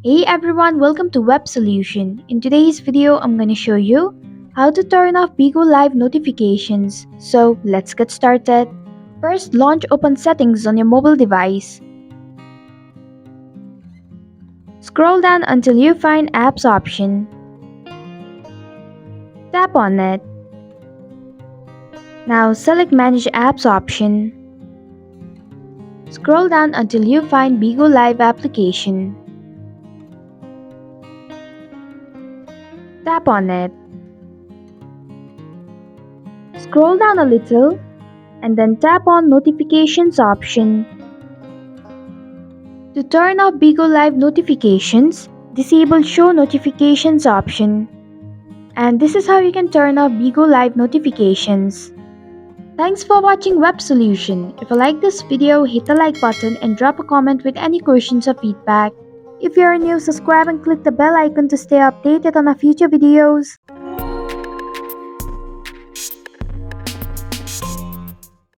Hey everyone, welcome to Web Solution. In today's video, I'm going to show you how to turn off Bigo Live notifications. So let's get started. First, launch Open Settings on your mobile device. Scroll down until you find Apps option. Tap on it. Now select Manage Apps option. Scroll down until you find Bigo Live application. Tap on it. Scroll down a little and then tap on Notifications option. To turn off Bigo Live notifications, disable Show Notifications option. And this is how you can turn off Bigo Live notifications. Thanks for watching Web Solution. If you like this video, hit the like button and drop a comment with any questions or feedback. If you are new, subscribe and click the bell icon to stay updated on our future videos.